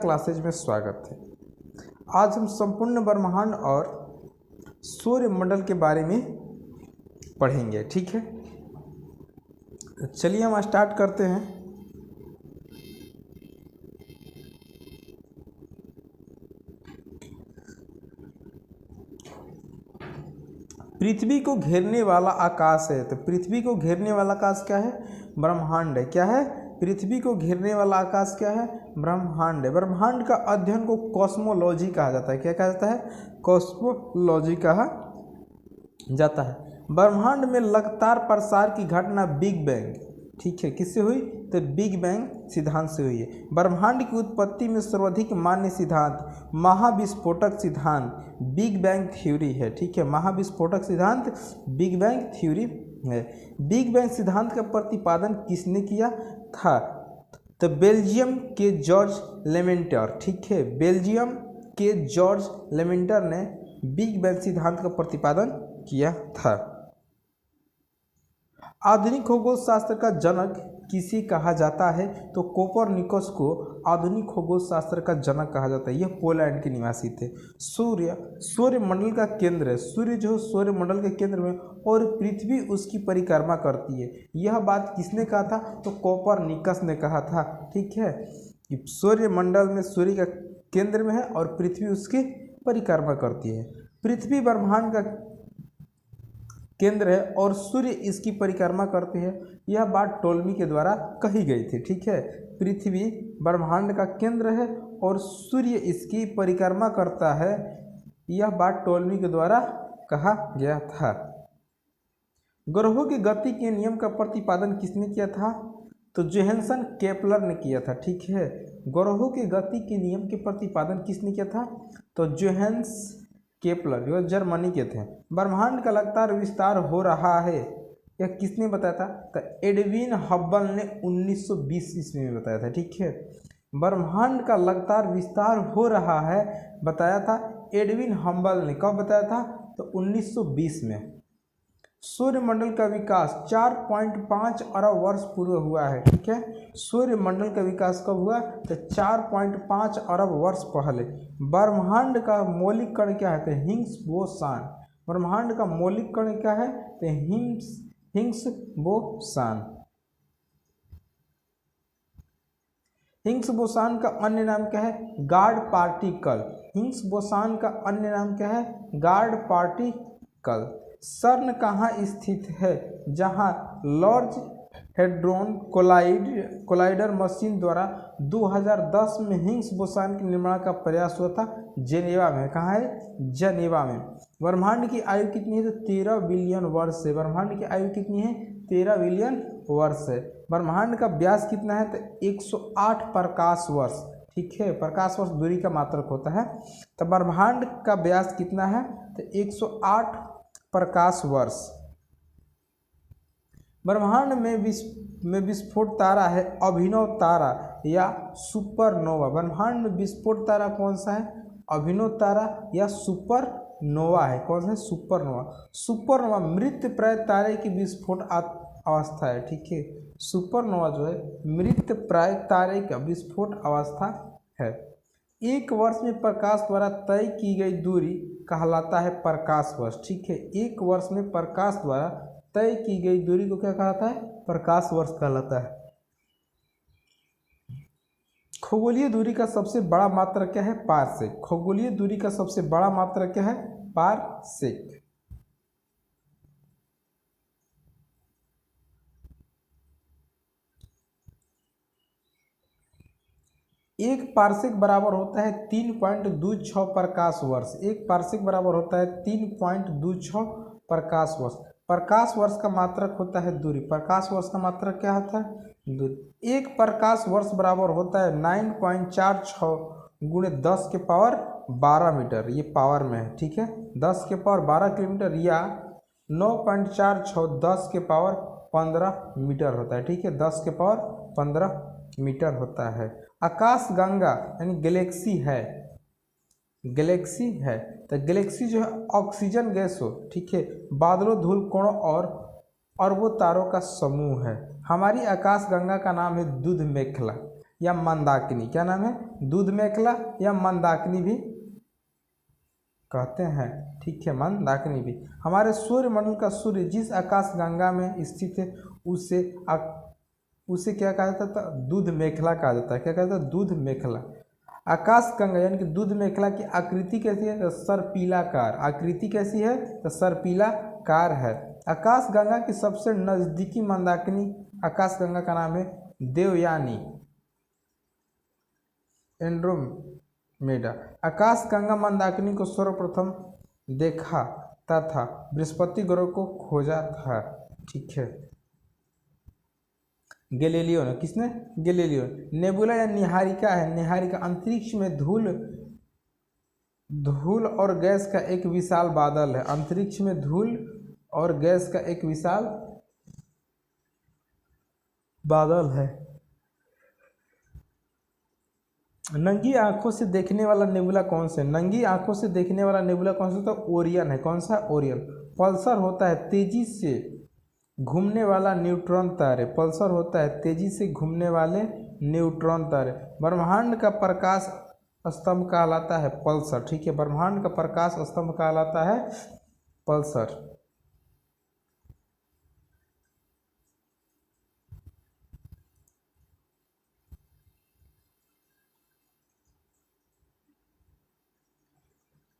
Classes में स्वागत है। आज हम संपूर्ण ब्रह्मांड और सूर्य मंडल के बारे में पढ़ेंगे, ठीक है। चलिए हम स्टार्ट करते हैं। पृथ्वी को घेरने वाला आकाश है, तो पृथ्वी को घेरने वाला आकाश क्या है? ब्रह्मांड है। क्या है? पृथ्वी को घेरने वाला आकाश क्या है? ब्रह्मांड है। ब्रह्मांड का अध्ययन को कॉस्मोलॉजी कहा जाता है। क्या कहा जाता है? कॉस्मोलॉजी कहा जाता है। ब्रह्मांड में लगातार प्रसार की घटना बिग बैंग, ठीक है, किससे हुई? तो बिग बैंग सिद्धांत से हुई है। ब्रह्मांड की उत्पत्ति में सर्वाधिक मान्य सिद्धांत महाविस्फोटक सिद्धांत बिग बैंग थ्योरी है, ठीक है। महाविस्फोटक सिद्धांत बिग बैंग थ्योरी है। बिग बैंग सिद्धांत का प्रतिपादन किसने किया था? तो बेल्जियम के जॉर्ज लेमेंटर, ठीक है। बेल्जियम के जॉर्ज लेमेंटर ने बिग बैंग सिद्धांत का प्रतिपादन किया था। आधुनिक खगोल शास्त्र का जनक किसे कहा जाता है? तो कोपरनिकस को आधुनिक खगोल शास्त्र का जनक कहा जाता है। यह पोलैंड के निवासी थे। सूर्य मंडल का केंद्र है। सूर्य जो सूर्य मंडल के केंद्र में और पृथ्वी उसकी परिक्रमा करती है। यह बात किसने कहा था? तो कोपरनिकस ने कहा था, ठीक है, कि सूर्य मंडल में सूर्य का केंद्र में है और पृथ्वी उसकी परिक्रमा करती है। पृथ्वी ब्रह्मांड का केंद्र है और सूर्य इसकी परिक्रमा करते हैं। यह बात टोल्मी के द्वारा कही गई थी, ठीक है। पृथ्वी ब्रह्मांड का केंद्र है और सूर्य इसकी परिक्रमा करता है। यह बात टोल्मी के द्वारा कहा गया था। ग्रहों की गति के नियम का प्रतिपादन किसने किया था? तो जोहान्सन केपलर ने किया था, ठीक है। ग्रहों की गति के नियम के प्रतिपादन किसने किया था? तो जोहान्स केपलर, जो जर्मनी के थे। ब्रह्मांड का लगातार विस्तार हो रहा है, यह किसने बताया था? तो एडविन हब्बल ने 1920 ईस्वी में बताया था, ठीक है। ब्रह्मांड का लगातार विस्तार हो रहा है बताया था एडविन हब्बल ने। कब बताया था? तो 1920 में। सूर्यमंडल का विकास 4.5 अरब वर्ष पूर्व हुआ है, ठीक है। सूर्यमंडल का विकास कब हुआ? तो 4.5 अरब वर्ष पहले। ब्रह्मांड का मौलिक कण क्या है? तो हिग्स बोसान। ब्रह्मांड का मौलिक कण क्या है? तो हिग्स बोसान। हिग्स बोसान का अन्य नाम क्या है? God particle. हिग्स बोसान का अन्य नाम क्या है? God particle. सर्न कहाँ स्थित है? जहाँ लार्ज हेड्रोन कोलाइडर मशीन द्वारा 2010 में हिग्स बोसान के निर्माण का प्रयास हुआ था। जेनेवा में। कहाँ है? जेनेवा में। ब्रह्मांड की आयु कितनी है? तो 13 बिलियन वर्ष है। ब्रह्मांड की आयु कितनी है? 13 बिलियन वर्ष है। ब्रह्मांड का व्यास कितना है? तो 108 प्रकाश वर्ष, ठीक है। प्रकाश वर्ष दूरी का मात्रक होता है। तो ब्रह्मांड का व्यास कितना है? तो 108 प्रकाश वर्ष। ब्रह्मांड में विस्फोट तारा है अभिनव तारा या सुपरनोवा। ब्रह्मांड में विस्फोट तारा कौन सा है? अभिनव तारा या सुपरनोवा है। कौन सा है? सुपरनोवा। सुपरनोवा मृतप्राय तारे की विस्फोट अवस्था है, ठीक है। सुपरनोवा जो है मृतप्राय तारे का विस्फोट अवस्था है। एक वर्ष में प्रकाश द्वारा तय की गई दूरी कहलाता है प्रकाश वर्ष, ठीक है। एक वर्ष में प्रकाश द्वारा तय की गई दूरी को क्या कहलाता है? प्रकाश वर्ष कहलाता है। खगोलीय दूरी का सबसे बड़ा मात्रक क्या है? पारसेक। खगोलीय दूरी का सबसे बड़ा मात्रक क्या है? पारसेक। एक पारसेक बराबर होता है 3.26 प्रकाश वर्ष। एक पारसेक बराबर होता है 3.26 प्रकाश वर्ष। प्रकाश वर्ष का मात्रक होता है दूरी। प्रकाश वर्ष का मात्रक क्या होता है? दूरी। एक प्रकाश वर्ष बराबर होता है 9.46 गुणे 10 के पावर 12 मीटर। ये पावर में है, ठीक है। 10 के पावर 12 किलोमीटर या 9.46 10 के पावर 15 मीटर होता है, ठीक है। 10 के पावर 15 मीटर होता है। आकाश गंगा यानी गैलेक्सी है। गैलेक्सी है तो गैलेक्सी जो है ऑक्सीजन गैस हो, ठीक है, बादलों, धूल कोणों और अरबों तारों का समूह है। हमारी आकाश गंगा का नाम है दूध मेखला। या मंदाकिनी, क्या नाम है, दूध मेखला या मंदाकिनी भी कहते हैं, ठीक है, मंदाकिनी भी। हमारे सूर्यमंडल का सूर्य जिस आकाश गंगा में स्थित है उसे क्या कहा जाता है, दूध मेखला कहा जाता है। क्या कहता है, दूध मेखला। आकाश गंगा यानी कि दूध मेखला की आकृति कैसी है, तो सर्पिलाकार। आकृति कैसी है, तो सर्पिलाकार है। आकाश गंगा की सबसे नजदीकी मंदाकिनी आकाश गंगा का नाम है देवयानी, एंड्रोमेडा। आकाश गंगा मंदाकिनी को सर्वप्रथम देखा तथा बृहस्पति ग्रह को खोजा था, ठीक है, गैलीलियो ने। किसने, गैलीलियो। नेबुला या निहारिका है, निहारिका अंतरिक्ष में धूल और गैस का एक विशाल बादल है। अंतरिक्ष में धूल और गैस का एक विशाल बादल है। नंगी आंखों से देखने वाला नेबुला कौन सा है, नंगी आंखों से देखने वाला नेबुला कौन सा, तो ओरियन है। कौन सा, ओरियन। पल्सर होता है तेजी से घूमने वाला न्यूट्रॉन तारे, पल्सर होता है तेजी से घूमने वाले न्यूट्रॉन तारे। ब्रह्मांड का प्रकाश स्तंभ कहलाता है पल्सर, ठीक है, ब्रह्मांड का प्रकाश स्तंभ कहलाता है पल्सर।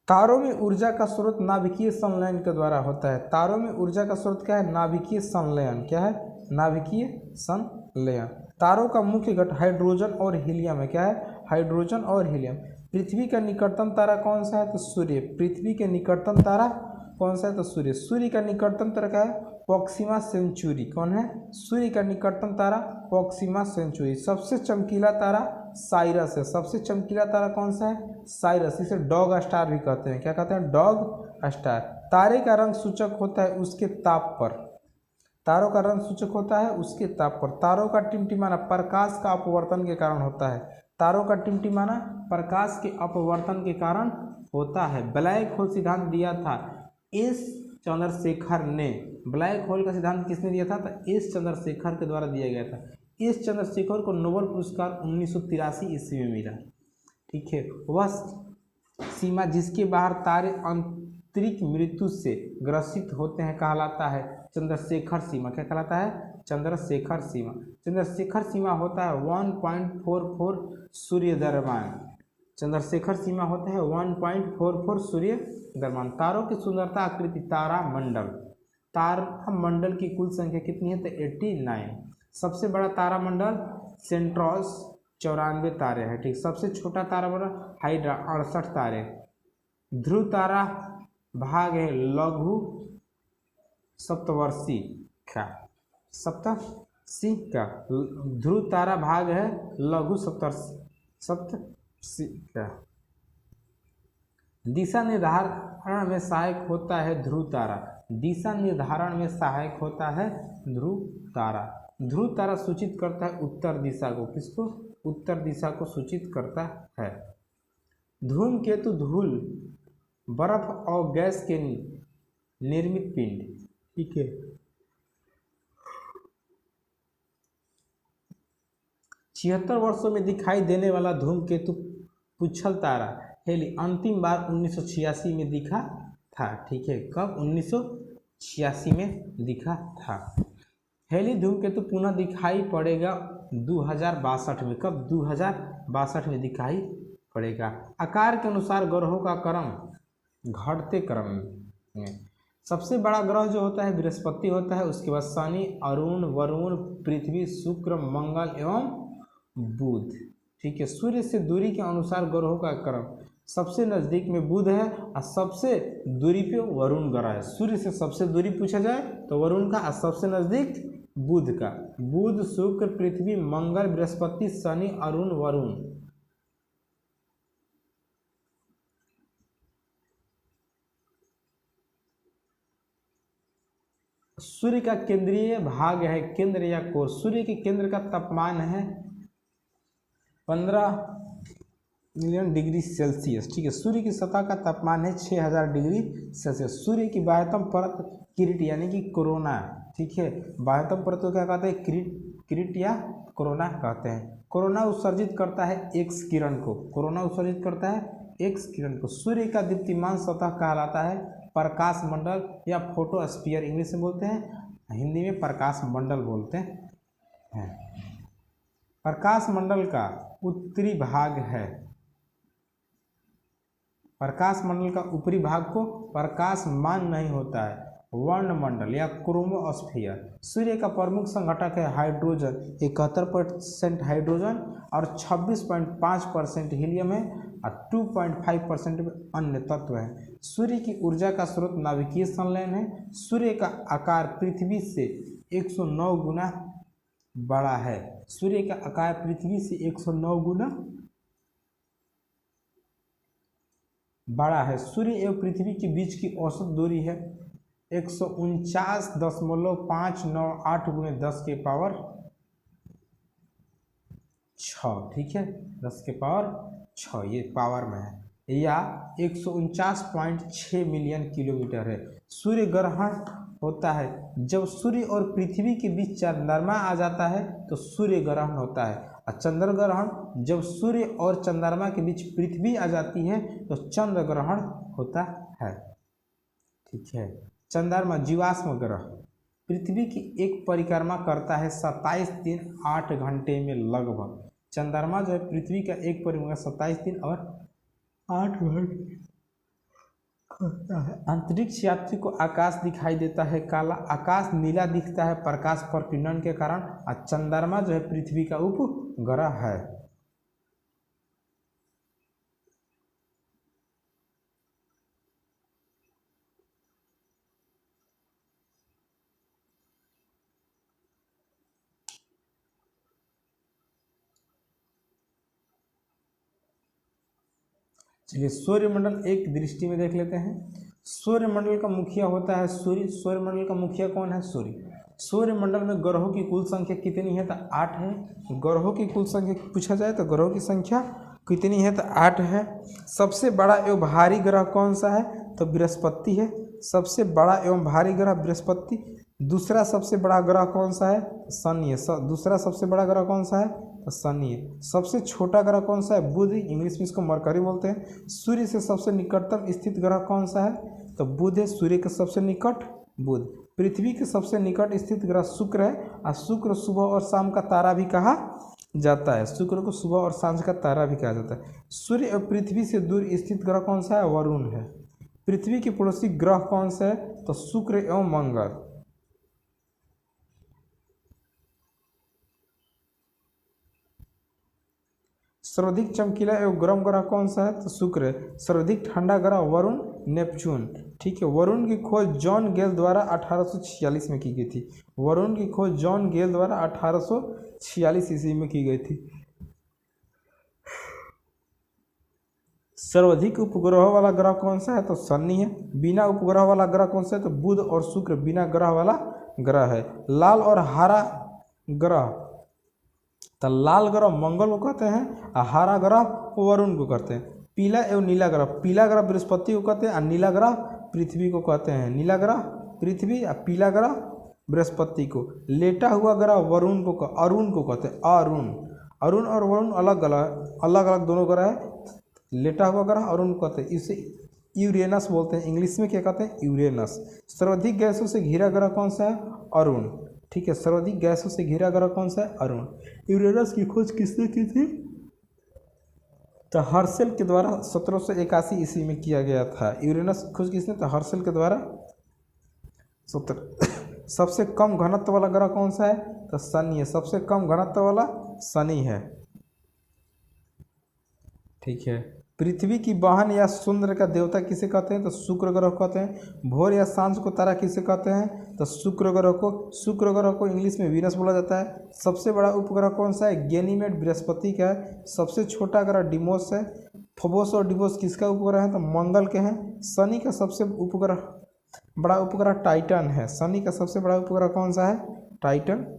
तारों में ऊर्जा का स्रोत नाभिकीय संलयन के द्वारा होता है। तारों में ऊर्जा का स्रोत क्या है, नाभिकीय संलयन। क्या है, नाभिकीय संलयन। तारों का मुख्य घटक हाइड्रोजन और हीलियम है। क्या है, हाइड्रोजन और हीलियम। पृथ्वी का निकटतम तारा कौन सा है, तो सूर्य। पृथ्वी के निकटतम तारा कौन सा है, तो सूर्य। सूर्य का निकटतम तारा क्या है, प्रोक्सिमा सेंचुरी। कौन है, सूर्य का निकटतम तारा प्रोक्सिमा सेंचुरी। सबसे चमकीला तारा साइरस है। सबसे चमकीला तारा कौन सा है, साइरस। इसे डॉग स्टार भी कहते हैं। क्या कहते हैं, डॉग स्टार। तारे का रंग सूचक होता है उसके ताप पर। तारों का रंग सूचक होता है उसके ताप पर। तारों का टिमटिमाना प्रकाश का अपवर्तन के कारण होता है। तारों का टिमटिमाना प्रकाश के अपवर्तन के कारण होता है। ब्लैक होल सिद्धांत दिया था एस चंद्रशेखर ने। ब्लैक होल का सिद्धांत किसने दिया था, तो एस चंद्रशेखर के द्वारा दिया गया था। एस चंद्रशेखर को नोबेल पुरस्कार 1983 ईस्वी में मिला, ठीक है। वह सीमा जिसके बाहर तारे आंतरिक मृत्यु से ग्रसित होते हैं कहलाता है चंद्रशेखर सीमा। क्या कहलाता है, चंद्रशेखर सीमा। चंद्रशेखर सीमा होता है 1.44 सूर्य द्रव्यमान। चंद्रशेखर सीमा होता है 1.44 सूर्य द्रव्यमान। तारों की सुंदरता आकृति, तारा मंडल। तारा मंडल की कुल संख्या कितनी है, तो 89। सबसे बड़ा तारा मंडल सेंट्रोस 94 तारे हैं, ठीक। सबसे छोटा तारा मंडल हाइड्रा 68 तारे। ध्रुव तारा भाग है लघु सप्तवर्षी का, सप्तर्षि का। ध्रुव तारा भाग है लघु सप्तर्षि का। दिशा निर्धारण में सहायक होता है ध्रुव तारा। दिशा निर्धारण में सहायक होता है ध्रुव तारा। ध्रुव तारा सूचित करता है उत्तर दिशा को। किसको, उत्तर दिशा को सूचित करता है। धूमकेतु धूल, बर्फ और गैस के निर्मित पिंड, ठीक है। 76 वर्षों में दिखाई देने वाला धूमकेतु पुच्छल तारा हेली अंतिम बार 1986 में दिखा था, ठीक है। कब, 1986 में दिखा था। हेली धूमकेतु पुनः दिखाई पड़ेगा 2062 में। कब, 2062 में दिखाई पड़ेगा। आकार के अनुसार ग्रहों का क्रम घटते क्रम में। सबसे बड़ा ग्रह जो होता है बृहस्पति होता है, उसके बाद शनि, अरुण, वरुण, पृथ्वी, शुक्र, मंगल एवं बुध, ठीक है। सूर्य से दूरी के अनुसार ग्रहों का क्रम, सबसे नज़दीक में बुध है और सबसे दूरी पे वरुण ग्रह है। सूर्य से सबसे दूरी पूछा जाए तो वरुण का, और सबसे नज़दीक बुध का। बुध, शुक्र, पृथ्वी, मंगल, बृहस्पति, शनि, अरुण, वरुण। सूर्य का केंद्रीय भाग है केंद्र या कोर। सूर्य के केंद्र का तापमान है 15 मिलियन डिग्री सेल्सियस, ठीक है। सूर्य की सतह का तापमान है 6000 डिग्री सेल्सियस। सूर्य की बाह्यतम परत किरीट यानी कि कोरोना, ठीक है। बाह्यतम परत को क्या कहते हैं, किरीट या कोरोना कहते हैं। कोरोना उत्सर्जित करता है एक्स किरण को, कोरोना उत्सर्जित करता है एक्स किरण को। सूर्य का दीप्तिमान सतह कहलाता है प्रकाश मंडल या फोटोस्फीयर, इंग्लिश में बोलते हैं, हिंदी में प्रकाश मंडल बोलते हैं। प्रकाश मंडल का उत्तरी भाग है, प्रकाश मंडल का ऊपरी भाग को प्रकाशमान नहीं होता है, वर्णमंडल या क्रोमोस्फीयर। सूर्य का प्रमुख संघटक है हाइड्रोजन, 71% हाइड्रोजन और 26.5% हीलियम है और 2.5% अन्य तत्व है। सूर्य की ऊर्जा का स्रोत नाभिकीय संलयन है। सूर्य का आकार पृथ्वी से 109 गुना बड़ा है, सूर्य का आकार पृथ्वी से 109 गुना बड़ा है। सूर्य एवं पृथ्वी के बीच की औसत दूरी है 149.598 × 10⁻⁶, ठीक है, 10⁻⁶, ये पावर में है, या 149.6 मिलियन किलोमीटर है। सूर्य ग्रहण होता है जब सूर्य और पृथ्वी के बीच चंद्रमा आ जाता है तो सूर्य ग्रहण होता है, और चंद्र ग्रहण जब सूर्य और चंद्रमा के बीच पृथ्वी आ जाती है तो चंद्र ग्रहण होता है, ठीक है। चंद्रमा जीवाश्म ग्रह पृथ्वी की एक परिक्रमा करता है 27 दिन 8 घंटे में लगभग। चंद्रमा जो है पृथ्वी का एक परिक्रमा 27 दिन और 8 घंटे करता है। अंतरिक्ष यात्री को आकाश दिखाई देता है काला, आकाश नीला दिखता है प्रकाश प्रकीर्णन के कारण, और चंद्रमा जो है पृथ्वी का उपग्रह है। चलिए सौरमंडल एक दृष्टि में देख लेते हैं। सौरमंडल का मुखिया होता है सूर्य। सौरमंडल का मुखिया कौन है? सूर्य। सौरमंडल में ग्रहों की कुल संख्या कितनी है? तो 8 है। ग्रहों की कुल संख्या पूछा जाए तो ग्रहों की संख्या कितनी है? तो 8 है। सबसे बड़ा एवं भारी ग्रह कौन सा है? तो बृहस्पति है। सबसे बड़ा एवं भारी ग्रह बृहस्पति। दूसरा सबसे बड़ा ग्रह कौन सा है? शनि है। दूसरा सबसे बड़ा ग्रह कौन सा है? तो शनि है। सबसे छोटा ग्रह कौन सा है? बुध। इंग्लिश में इसको मरकरी बोलते हैं। सूर्य से सबसे निकटतम स्थित ग्रह कौन सा है? तो बुध है। सूर्य के सबसे निकट बुध। पृथ्वी के सबसे निकट स्थित ग्रह शुक्र है, और शुक्र सुबह और शाम का तारा भी कहा जाता है। शुक्र को सुबह और सांझ का तारा भी कहा जाता है। सूर्य और पृथ्वी से दूर स्थित ग्रह कौन सा है? वरुण है। पृथ्वी के पड़ोसी ग्रह कौन सा है? तो शुक्र एवं मंगल। सर्वाधिक चमकीला एवं गर्म ग्रह कौन सा है? तो शुक्र है। सर्वाधिक ठंडा ग्रह वरुण, नेपच्यून। ठीक है। वरुण की खोज जॉन गेल द्वारा 1846 में की गई थी। वरुण की खोज जॉन गेल द्वारा 1846 ईस्वी में की गई थी। सर्वाधिक उपग्रहों वाला ग्रह कौन सा है? तो शनि है। बिना उपग्रह वाला ग्रह कौन सा है? तो बुध और शुक्र बिना ग्रह वाला ग्रह है। लाल और हरा ग्रह, तो लाल ग्रह मंगल को कहते हैं और हरा ग्रह वरुण को कहते हैं। पीला एवं नीला ग्रह, पीला ग्रह बृहस्पति को कहते हैं और नीला ग्रह पृथ्वी को कहते हैं। नीला ग्रह पृथ्वी और पीला ग्रह बृहस्पति को। लेटा हुआ ग्रह वरुण को अरुण को कहते हैं। अरुण, अरुण और वरुण अलग अलग दोनों ग्रह है। लेटा हुआ ग्रह अरुण को कहते हैं। इसे यूरेनस बोलते हैं। इंग्लिश में क्या कहते हैं? यूरेनस। सर्वाधिक गैसों से घिरा ग्रह कौन सा है? अरुण। ठीक है। सर्वाधिक गैसों से घिरा ग्रह कौन सा है? अरुण। यूरेनस की खोज किसने की थी? तो हर्शल के द्वारा 1781 ईस्वी में किया गया था। यूरेनस खोज किसने? तो हर्शल के द्वारा 17। सबसे कम घनत्व वाला ग्रह कौन सा है? तो शनि है। सबसे कम घनत्व वाला शनि है। ठीक है। पृथ्वी की बहन या समुद्र का देवता किसे कहते हैं? तो शुक्र ग्रह को कहते हैं। भोर या सांझ को तारा किसे कहते हैं? तो शुक्र ग्रह को। शुक्र ग्रह को इंग्लिश में वीनस बोला जाता है। सबसे बड़ा उपग्रह कौन सा है? गैनीमेड बृहस्पति का है। सबसे छोटा ग्रह डिमोस है। फोबोस और डिमोस किसका उपग्रह है? तो मंगल के हैं। शनि का सबसे बड़ा उपग्रह टाइटन है। शनि का सबसे बड़ा उपग्रह कौन सा है? टाइटन।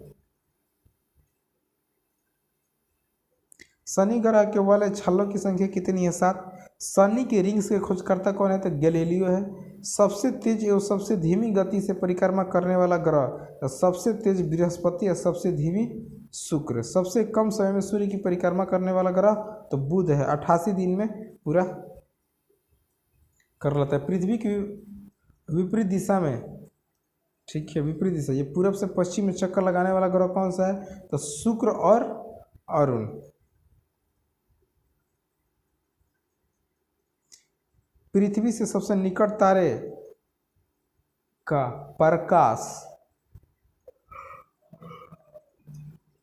शनि ग्रह के वाले छल्लों की संख्या कितनी है? 7। शनि के रिंग्स के खोजकर्ता कौन है? तो गैलीलियो है। सबसे तेज एवं सबसे धीमी गति से परिक्रमा करने वाला ग्रह, तो सबसे तेज बृहस्पति और सबसे धीमी शुक्र। सबसे कम समय में सूर्य की परिक्रमा करने वाला ग्रह तो बुध है, 88 दिन में पूरा कर लेता है। पृथ्वी की विपरीत दिशा में, ठीक है, विपरीत दिशा, ये पूरब से पश्चिम में चक्कर लगाने वाला ग्रह कौन सा है तो शुक्र और अरुण। पृथ्वी से सबसे निकट तारे का प्रकाश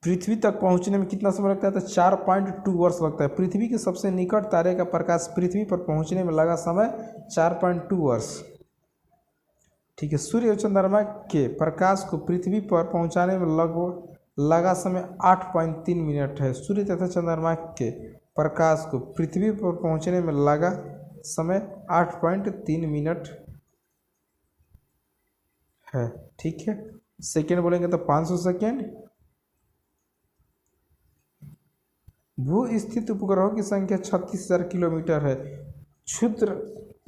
पृथ्वी तक पहुंचने में कितना समय लगता है तो 4.2 वर्ष लगता है। पृथ्वी के सबसे निकट तारे का प्रकाश पृथ्वी पर पहुंचने में लगा समय 4.2 वर्ष, ठीक है। सूर्य और चंद्रमा के प्रकाश को पृथ्वी पर पहुंचाने में लगभग लगा समय 8.3 मिनट है। सूर्य तथा चंद्रमा के प्रकाश को पृथ्वी पर पहुंचने में लगा समय 8.3 मिनट है, ठीक है। सेकेंड बोलेंगे तो 500 सेकेंड। भू स्थित उपग्रहों की संख्या 36,000 किलोमीटर है। क्षुद्र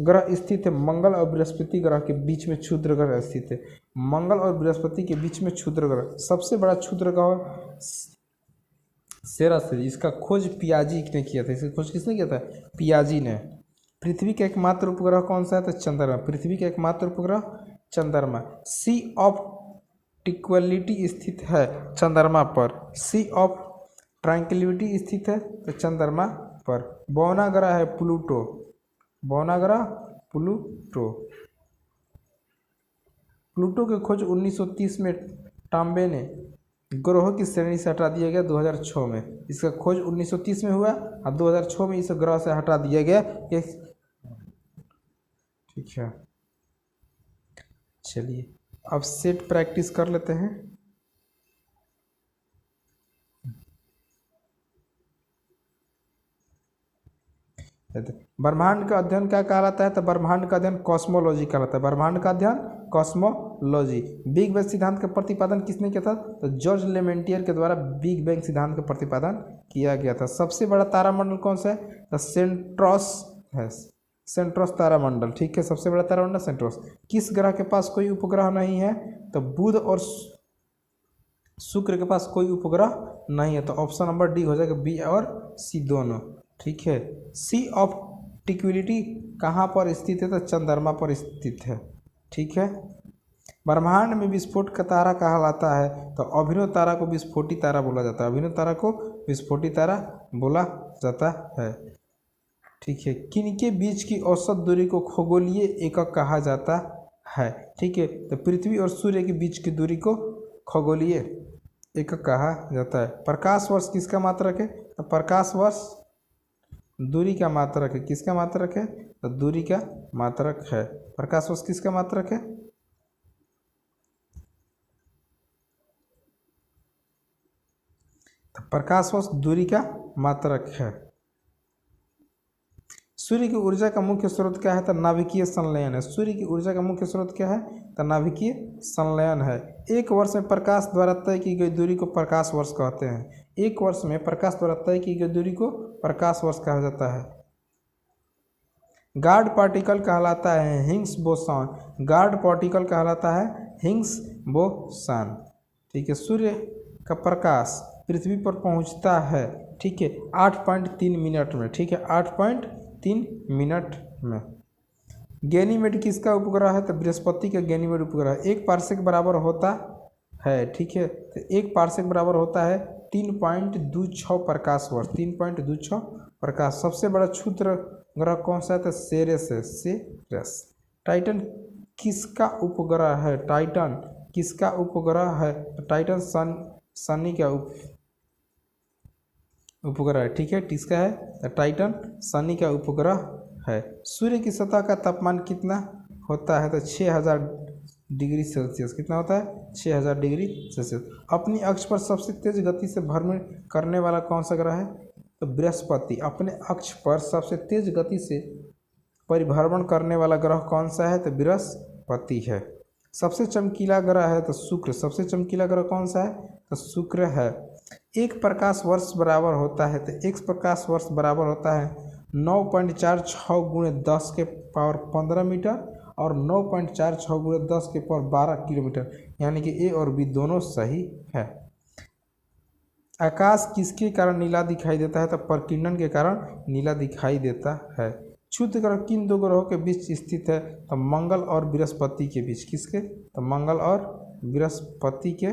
ग्रह स्थित है मंगल और बृहस्पति ग्रह के बीच में। क्षुद्र ग्रह स्थित है मंगल और बृहस्पति के बीच में। क्षुद्र ग्रह, सबसे बड़ा क्षुद्र ग्रह सेरस है। इसका खोज पियाजी ने किया था। इसका खोज किसने किया था? पियाजी ने। पृथ्वी का एकमात्र उपग्रह कौन सा है तो चंद्रमा। पृथ्वी का एकमात्र उपग्रह चंद्रमा। सी ऑफ ट्रैंक्विलिटी स्थित है चंद्रमा पर। सी ऑफ ट्रैंक्विलिटी स्थित है तो चंद्रमा पर। बौना ग्रह है प्लूटो। बौना ग्रह प्लूटो। प्लूटो की खोज 1930 में टाम्बे ने ग्रहों की श्रेणी से हटा दिया गया 2006 में। इसका खोज 1930 में हुआ और 2006 में इस ग्रह से हटा दिया गया, ठीक है। चलिए अब सेट प्रैक्टिस कर लेते हैं। ब्रह्मांड का अध्ययन क्या कहलाता है तो ब्रह्मांड का अध्ययन कॉस्मोलॉजी कहलाता है। ब्रह्मांड का अध्ययन कॉस्मोलॉजी। बिग बैंग सिद्धांत का प्रतिपादन किसने किया था तो जॉर्ज लेमेंटियर के द्वारा बिग बैंग सिद्धांत का प्रतिपादन किया गया था। सबसे बड़ा तारामंडल कौन सा है तो सेंट्रोस है। सेंट्रोस तारामंडल, ठीक है। सबसे बड़ा तारामंडल सेंट्रोस। किस ग्रह के पास कोई उपग्रह नहीं है तो बुध और शुक्र के पास कोई उपग्रह नहीं है। तो ऑप्शन नंबर डी हो जाएगा, बी और सी दोनों, ठीक है। सी ऑफ ट्रैंक्विलिटी कहाँ पर स्थित है तो चंद्रमा पर स्थित है, ठीक है। ब्रह्मांड में विस्फोट का तारा कहलाता है तो अभिनव तारा को विस्फोटी तारा बोला जाता है। अभिनव तारा को विस्फोटी तारा बोला जाता है, ठीक है। किनके बीच की औसत दूरी को खगोलीय एकक कहा जाता है, ठीक है। तो पृथ्वी और सूर्य के बीच की दूरी को खगोलीय एकक कहा जाता है। प्रकाश वर्ष किसका मात्रक है तो प्रकाश वर्ष दूरी का मात्रक है। किसका मात्रक है तो दूरी का मात्रक है। प्रकाश वर्ष किसका मात्रक है तो प्रकाश वर्ष दूरी का मात्रक है। सूर्य की ऊर्जा का मुख्य स्रोत क्या है तो नाभिकीय संलयन है। सूर्य की ऊर्जा का मुख्य स्रोत क्या है तो नाभिकीय संलयन है। एक वर्ष में प्रकाश द्वारा तय की गई दूरी को प्रकाश वर्ष कहते हैं। एक वर्ष में प्रकाश द्वारा तय की गई दूरी को प्रकाश वर्ष कहा जाता है। गार्ड पार्टिकल कहलाता है हिग्स बोसॉन। गार्ड पार्टिकल कहलाता है हिग्स बोसॉन, ठीक है। सूर्य का प्रकाश पृथ्वी पर पहुंचता है, ठीक है, 8.3 मिनट में, ठीक है, 8.3 मिनट में। गैनीमेड किसका उपग्रह है तो बृहस्पति का गैनीमेड उपग्रह। एक पार्सेक बराबर होता है, ठीक है। तो एक पार्सेक बराबर होता है 3.26 प्रकाश वर्ष। 3.26 प्रकाश। सबसे बड़ा क्षुद्र ग्रह कौन सा है तो सेरेस है। सेरेस। टाइटन किसका उपग्रह है? टाइटन किसका उपग्रह है तो टाइटन शनि का उपग्रह है, ठीक है। किसका है तो टाइटन शनि का उपग्रह है। सूर्य की सतह का तापमान कितना होता है तो 6000 डिग्री सेल्सियस। कितना होता है 6000 डिग्री सेल्सियस। अपनी अक्ष पर सबसे तेज गति से भ्रमण करने वाला कौन सा ग्रह है तो बृहस्पति। अपने अक्ष पर सबसे तेज गति से परिभ्रमण करने वाला ग्रह कौन सा है तो बृहस्पति है। सबसे चमकीला ग्रह है तो शुक्र। सबसे चमकीला ग्रह कौन सा है तो शुक्र है। एक प्रकाश वर्ष बराबर होता है तो एक प्रकाश वर्ष बराबर होता है 9.46 गुणे 10 के पावर 15 मीटर और 9.46 गुणे 10 के पावर 12 किलोमीटर, यानी कि ए और बी दोनों सही है। आकाश किसके कारण नीला दिखाई देता है? तो प्रकीर्णन के कारण नीला दिखाई देता है। क्षुद्र ग्रह किन दो ग्रहों के बीच स्थित है? तो मंगल और बृहस्पति के बीच। किसके? तो मंगल और बृहस्पति के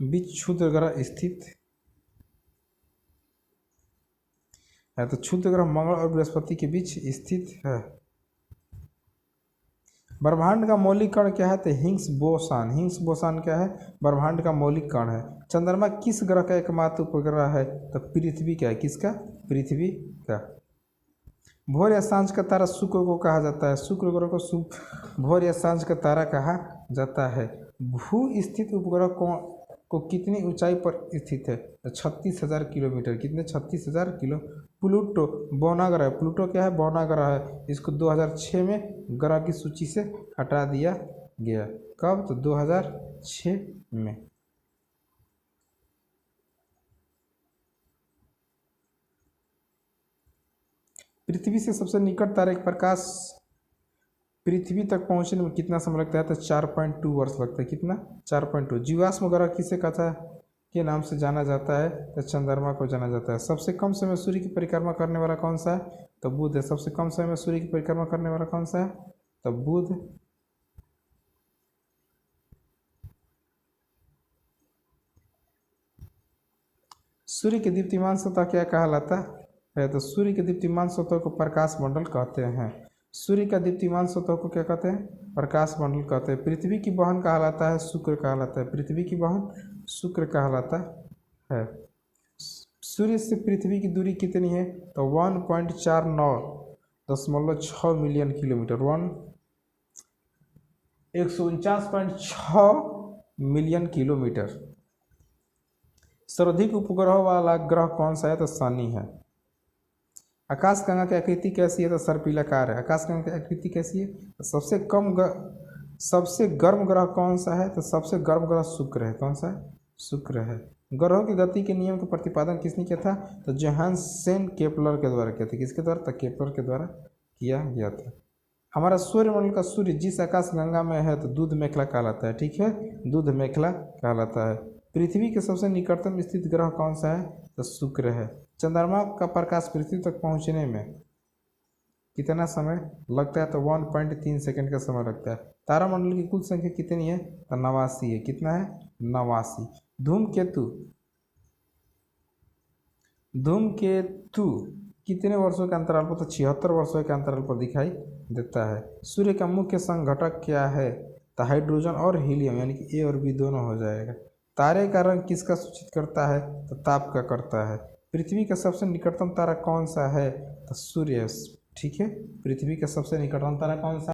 बीच क्षुद्र ग्रह स्थित है। तो क्षुद्र ग्रह मंगल और बृहस्पति के बीच स्थित है। ब्रह्मांड का मौलिक कण क्या है? तो हिग्स बोसान। हिग्स बोसान क्या है? ब्रह्मांड का मौलिक कण है। चंद्रमा किस ग्रह का एकमात्र उपग्रह है? तो पृथ्वी का है। किसका? पृथ्वी का। भोर या सांझ का तारा शुक्र को कहा जाता है। शुक्र ग्रह को भोर या सांझ का तारा कहा जाता है। भू स्थित उपग्रह को कितनी ऊंचाई पर स्थित है? 36,000 किलोमीटर। कितने? 36,000 किलो। प्लूटो बौना ग्रह है। प्लूटो क्या है? बौना ग्रह है। इसको 2006 में ग्रह की सूची से हटा दिया गया। कब? तो 2006 में। पृथ्वी से सबसे निकट तारे का प्रकाश पृथ्वी तक पहुंचने में कितना समय लगता है? तो 4.2 वर्ष लगता है। कितना? 4.2। जीवाश्म ग्रह किसे कहता है के नाम से जाना जाता है? तो चंद्रमा को जाना जाता है। सबसे कम समय सूर्य की परिक्रमा करने वाला कौन सा है? तो बुध है। सबसे कम समय में सूर्य की परिक्रमा करने वाला कौन सा है? तो बुध। सूर्य के दीप्तिमान सतह क्या कहलाता है? तो सूर्य के दीप्तिमान सतह को प्रकाश मंडल कहते हैं। सूर्य का दीप्तिमान सतह को क्या कहते हैं? प्रकाश मंडल कहते हैं। पृथ्वी की बहन कहलाता है शुक्र कहलाता है। पृथ्वी की बहन शुक्र कहलाता है। सूर्य से पृथ्वी की दूरी कितनी है? तो 1.49.6 मिलियन किलोमीटर। 149.6 million kilometre. सर्वाधिक उपग्रह वाला ग्रह कौन सा है? तो शनि है। आकाशगंगा की आकृति कैसी है? तो सर्पिलाकार है। आकाशगंगा की आकृति कैसी है? तो सबसे गर्म ग्रह कौन सा है? तो सबसे गर्म ग्रह शुक्र है। कौन सा है? शुक्र है। ग्रहों की गति के नियम का प्रतिपादन किसने किया था? तो जोहान्सन केपलर के द्वारा किया था। किसके द्वारा? तो केपलर के द्वारा किया गया था। हमारा सूर्यमंडल का सूर्य जिस आकाशगंगा में है तो दूध मेखला कहलाता है। ठीक है, दूध मेखला कहलाता है। पृथ्वी के सबसे निकटतम स्थित ग्रह कौन सा है? तो शुक्र है। चंद्रमा का प्रकाश पृथ्वी तक पहुंचने में कितना समय लगता है? तो 1.3 सेकंड का समय लगता है। तारामंडल की कुल संख्या कितनी है? तो 89 है। कितना है? 89। धूमकेतु कितने वर्षों के अंतराल पर? तो 76 वर्षों के अंतराल पर दिखाई देता है। सूर्य का मुख्य संघटक क्या है? तो हाइड्रोजन और हीलियम, यानी कि ए और बी दोनों हो जाएगा। तारे का रंग किसका सूचित करता है? तो ताप का करता है। पृथ्वी का सबसे निकटतम तारा कौन सा है? तो सूर्य। ठीक है, पृथ्वी का सबसे निकटतम तारा कौन सा?